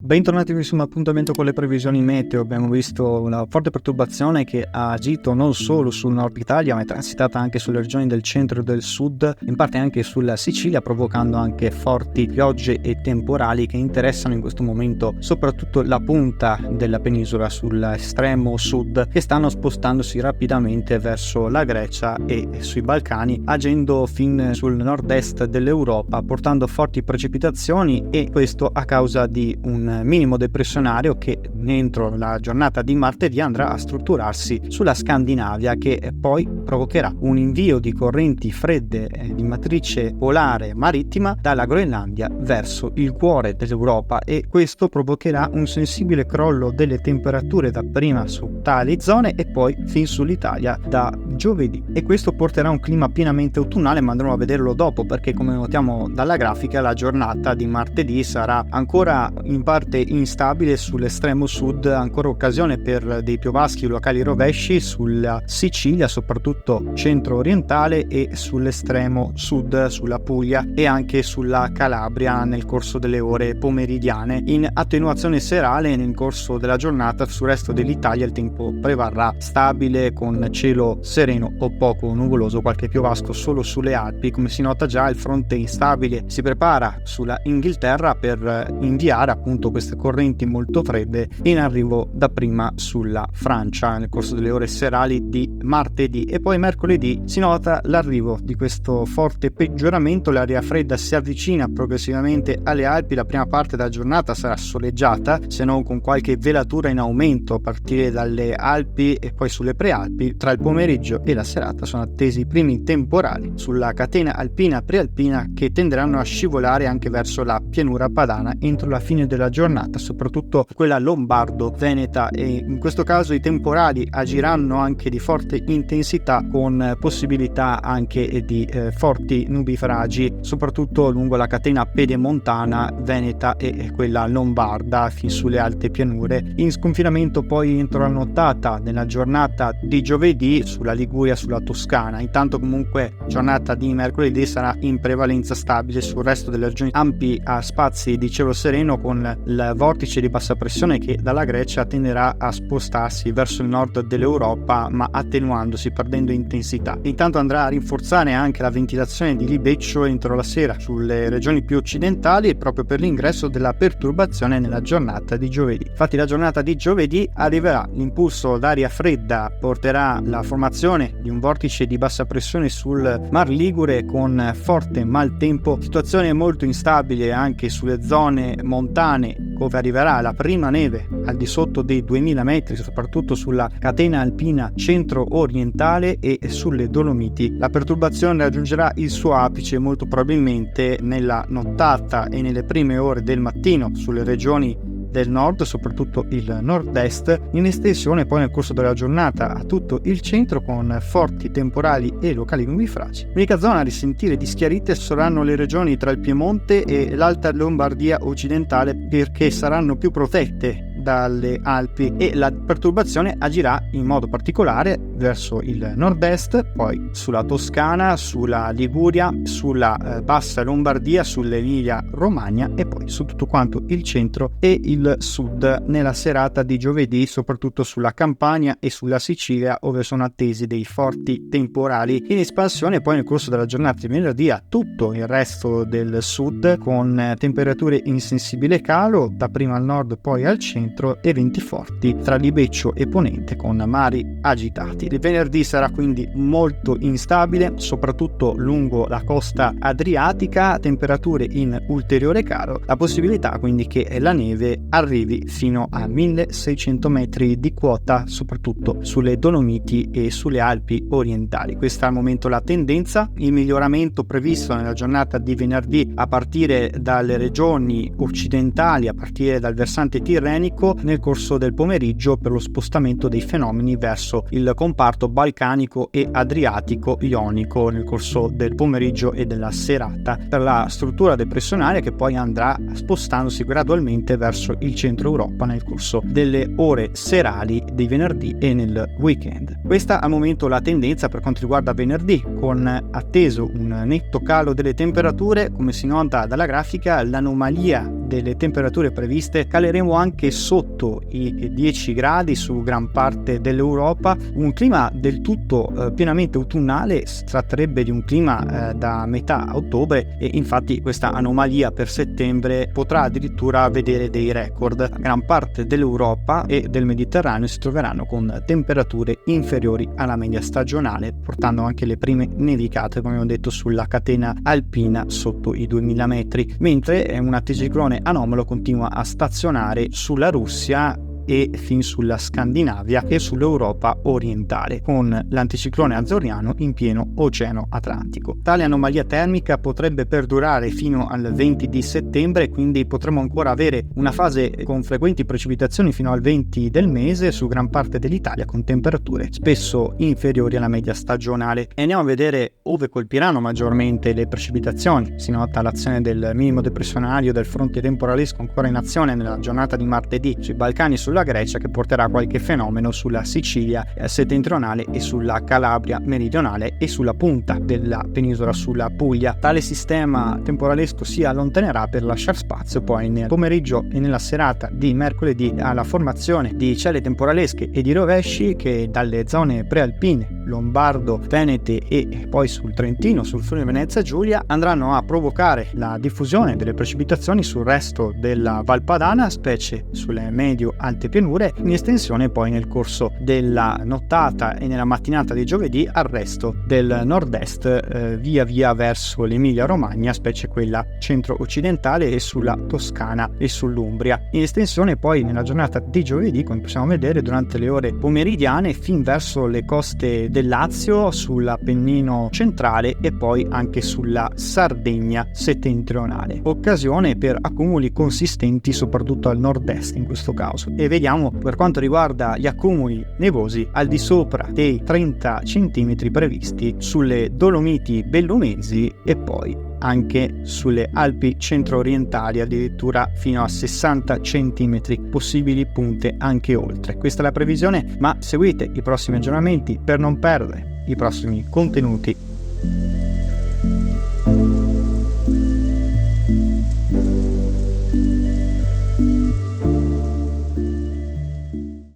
Bentornati in appuntamento con le previsioni meteo. Abbiamo visto una forte perturbazione che ha agito non solo sul nord Italia, ma è transitata anche sulle regioni del centro e del sud, in parte anche sulla Sicilia, provocando anche forti piogge e temporali che interessano in questo momento soprattutto la punta della penisola sull'estremo sud, che stanno spostandosi rapidamente verso la Grecia e sui Balcani, agendo fin sul nord-est dell'Europa, portando forti precipitazioni, e questo a causa di un minimo depressionario che entro la giornata di martedì andrà a strutturarsi sulla Scandinavia, che poi provocherà un invio di correnti fredde di matrice polare marittima dalla Groenlandia verso il cuore dell'Europa, e questo provocherà un sensibile crollo delle temperature dapprima su tali zone e poi fin sull'Italia da giovedì, e questo porterà un clima pienamente autunnale, ma andremo a vederlo dopo, perché come notiamo dalla grafica la giornata di martedì sarà ancora in parte instabile sull'estremo sud, ancora occasione per dei piovaschi locali rovesci sulla Sicilia, soprattutto centro-orientale, e sull'estremo sud, sulla Puglia e anche sulla Calabria nel corso delle ore pomeridiane. In attenuazione serale nel corso della giornata sul resto dell'Italia il tempo prevarrà stabile con cielo sereno o poco nuvoloso, qualche piovasco solo sulle Alpi. Come si nota già, il fronte instabile si prepara sulla Inghilterra per inviare appunto queste correnti molto fredde in arrivo dapprima sulla Francia nel corso delle ore serali di martedì, e poi mercoledì si nota l'arrivo di questo forte peggioramento. L'aria fredda si avvicina progressivamente alle Alpi, la prima parte della giornata sarà soleggiata, se non con qualche velatura in aumento a partire dalle Alpi e poi sulle prealpi. Tra il pomeriggio e la serata sono attesi i primi temporali sulla catena alpina prealpina, che tenderanno a scivolare anche verso la pianura padana entro la fine della giornata, soprattutto quella lombardo-veneta, e in questo caso i temporali agiranno anche di forte intensità, con possibilità anche di forti nubifragi, soprattutto lungo la catena pedemontana veneta e quella lombarda fin sulle alte pianure. In sconfinamento poi entro la nottata nella giornata di giovedì sulla Liguria, sulla Toscana. Intanto comunque giornata di mercoledì sarà in prevalenza stabile sul resto delle regioni, ampi a spazi di cielo sereno, con il vortice di bassa pressione che dalla Grecia tenderà a spostarsi verso il nord dell'Europa, ma attenuandosi, perdendo intensità. Intanto andrà a rinforzare anche la ventilazione di Libeccio entro la sera sulle regioni più occidentali, proprio per l'ingresso della perturbazione nella giornata di giovedì. Infatti la giornata di giovedì arriverà l'impulso d'aria fredda, porterà la formazione di un vortice di bassa pressione sul Mar Ligure con forte maltempo, situazione molto instabile anche sulle zone montane, dove arriverà la prima neve al di sotto dei 2000 metri, soprattutto sulla catena alpina centro-orientale e sulle Dolomiti. La perturbazione raggiungerà il suo apice molto probabilmente nella nottata e nelle prime ore del mattino sulle regioni del nord, soprattutto il nord-est, in estensione poi nel corso della giornata a tutto il centro, con forti temporali e locali nubifragi. L'unica zona a risentire di schiarite saranno le regioni tra il Piemonte e l'Alta Lombardia occidentale, perché saranno più protette dalle Alpi, e la perturbazione agirà in modo particolare verso il nord-est, poi sulla Toscana, sulla Liguria, sulla bassa Lombardia, sull'Emilia Romagna e poi su tutto quanto il centro e il sud nella serata di giovedì, soprattutto sulla Campania e sulla Sicilia, dove sono attesi dei forti temporali in espansione. Poi nel corso della giornata di venerdì a tutto il resto del sud, con temperature in sensibile calo dapprima al nord poi al centro, e venti forti tra Libeccio e Ponente con mari agitati. Il venerdì sarà quindi molto instabile, soprattutto lungo la costa adriatica, temperature in ulteriore calo, la possibilità quindi che la neve arrivi fino a 1600 metri di quota, soprattutto sulle Dolomiti e sulle Alpi orientali. Questa è al momento la tendenza. Il miglioramento previsto nella giornata di venerdì a partire dalle regioni occidentali, a partire dal versante tirrenico, nel corso del pomeriggio, per lo spostamento dei fenomeni verso il comparto balcanico e adriatico ionico nel corso del pomeriggio e della serata, per la struttura depressionale che poi andrà spostandosi gradualmente verso il centro Europa nel corso delle ore serali di venerdì e nel weekend. Questa al momento la tendenza per quanto riguarda venerdì, con atteso un netto calo delle temperature. Come si nota dalla grafica, l'anomalia delle temperature previste caleremo anche sotto i 10 gradi su gran parte dell'Europa, un clima del tutto pienamente autunnale. Si tratterebbe di un clima da metà ottobre, e infatti questa anomalia per settembre potrà addirittura vedere dei record. Gran parte dell'Europa e del Mediterraneo si troveranno con temperature inferiori alla media stagionale, portando anche le prime nevicate, come ho detto, sulla catena alpina sotto i 2000 metri, mentre un anticiclone anomalo continua a stazionare sulla Russia e fin sulla Scandinavia e sull'Europa orientale, con l'anticiclone azzorriano in pieno Oceano Atlantico. Tale anomalia termica potrebbe perdurare fino al 20 di settembre, quindi potremo ancora avere una fase con frequenti precipitazioni fino al 20 del mese su gran parte dell'Italia, con temperature spesso inferiori alla media stagionale. E andiamo a vedere ove colpiranno maggiormente le precipitazioni. Si nota l'azione del minimo depressionario del fronte temporalesco ancora in azione nella giornata di martedì sui Balcani e sulla Grecia, che porterà qualche fenomeno sulla Sicilia settentrionale e sulla Calabria meridionale e sulla punta della penisola sulla Puglia. Tale sistema temporalesco si allontanerà per lasciare spazio poi nel pomeriggio e nella serata di mercoledì alla formazione di celle temporalesche e di rovesci che dalle zone prealpine lombardo, venete e poi sul Trentino, sul Friuli Venezia Giulia, andranno a provocare la diffusione delle precipitazioni sul resto della Valpadana, specie sulle medio-alte pianure, in estensione poi nel corso della nottata e nella mattinata di giovedì al resto del nord-est, via via verso l'Emilia Romagna, specie quella centro-occidentale, e sulla Toscana e sull'Umbria. In estensione poi nella giornata di giovedì, come possiamo vedere, durante le ore pomeridiane fin verso le coste del Lazio, sull'Appennino centrale e poi anche sulla Sardegna settentrionale. Occasione per accumuli consistenti soprattutto al nord-est in questo caso. E vediamo per quanto riguarda gli accumuli nevosi al di sopra dei 30 cm previsti sulle Dolomiti Bellunesi e poi anche sulle Alpi centro-orientali, addirittura fino a 60 cm, possibili punte anche oltre. Questa è la previsione, ma seguite i prossimi aggiornamenti per non perdere i prossimi contenuti.